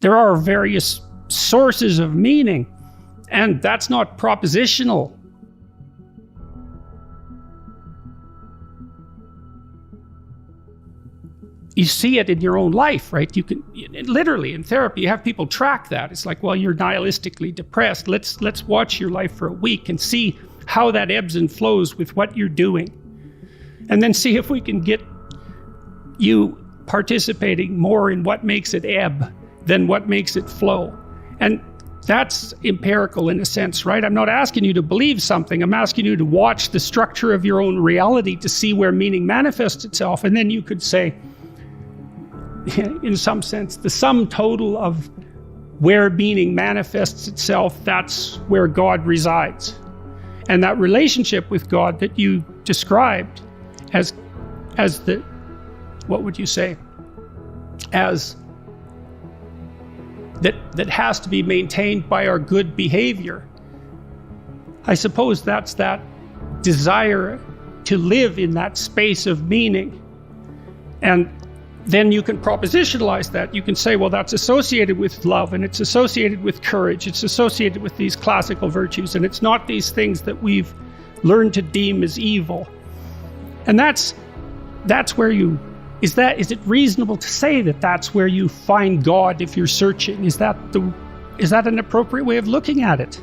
There are various sources of meaning, and that's not propositional. You see it in your own life, right? You can literally in therapy, you have people track that. It's like, well, you're nihilistically depressed. Let's watch your life for a week and see how that ebbs and flows with what you're doing. And then see if we can get you participating more in what makes it ebb than what makes it flow. And that's empirical in a sense, right? I'm not asking you to believe something. I'm asking you to watch the structure of your own reality to see where meaning manifests itself. And then you could say, in some sense, the sum total of where meaning manifests itself, that's where God resides. And that relationship with God that you described as the, what would you say, as that has to be maintained by our good behavior. I suppose that's that desire to live in that space of meaning. And then you can propositionalize that. You can say, well, that's associated with love, and it's associated with courage. It's associated with these classical virtues, and it's not these things that we've learned to deem as evil. And that's where you, is it reasonable to say that that's where you find God if you're searching? Is that an appropriate way of looking at it?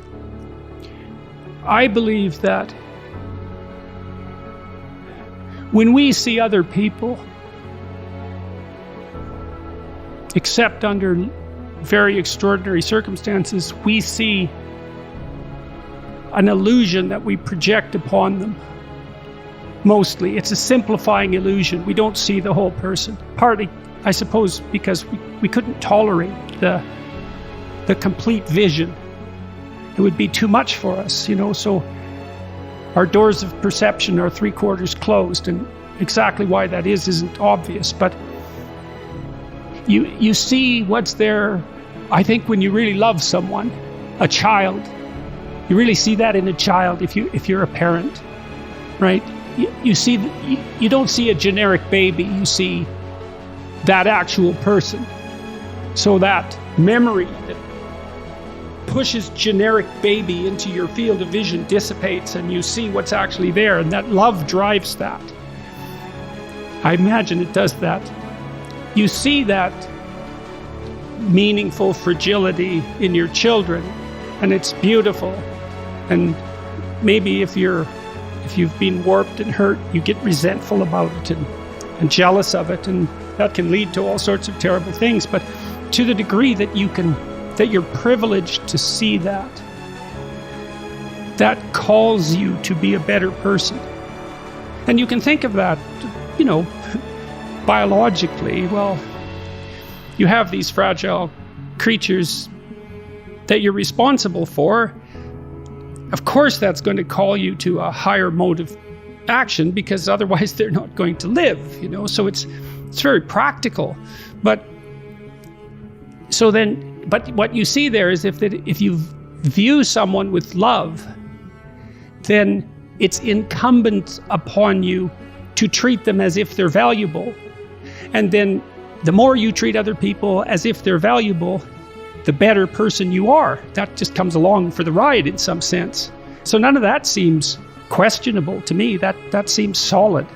I believe that when we see other people, except under very extraordinary circumstances, we see an illusion that we project upon them. Mostly, it's a simplifying illusion. We don't see the whole person. Partly, I suppose, because we couldn't tolerate the complete vision. It would be too much for us, so our doors of perception are 3/4 closed, and exactly why that isn't obvious, but you see what's there. I think when you really love someone, a child, you really see that in a child if you're a parent, right? You don't see a generic baby, you see that actual person. So that memory that pushes generic baby into your field of vision dissipates, and you see what's actually there, and that love drives that. I imagine it does that. You see that meaningful fragility in your children, and it's beautiful. And maybe if you've been warped and hurt, you get resentful about it and jealous of it, and that can lead to all sorts of terrible things. But to the degree that you're privileged to see that calls you to be a better person. And you can think of that, biologically. Well, you have these fragile creatures that you're responsible for. Of course, that's going to call you to a higher mode of action, because otherwise they're not going to live, So it's very practical. But what you see there is if you view someone with love, then it's incumbent upon you to treat them as if they're valuable. And then the more you treat other people as if they're valuable, the better person you are. That just comes along for the ride in some sense. So none of that seems questionable to me. That seems solid.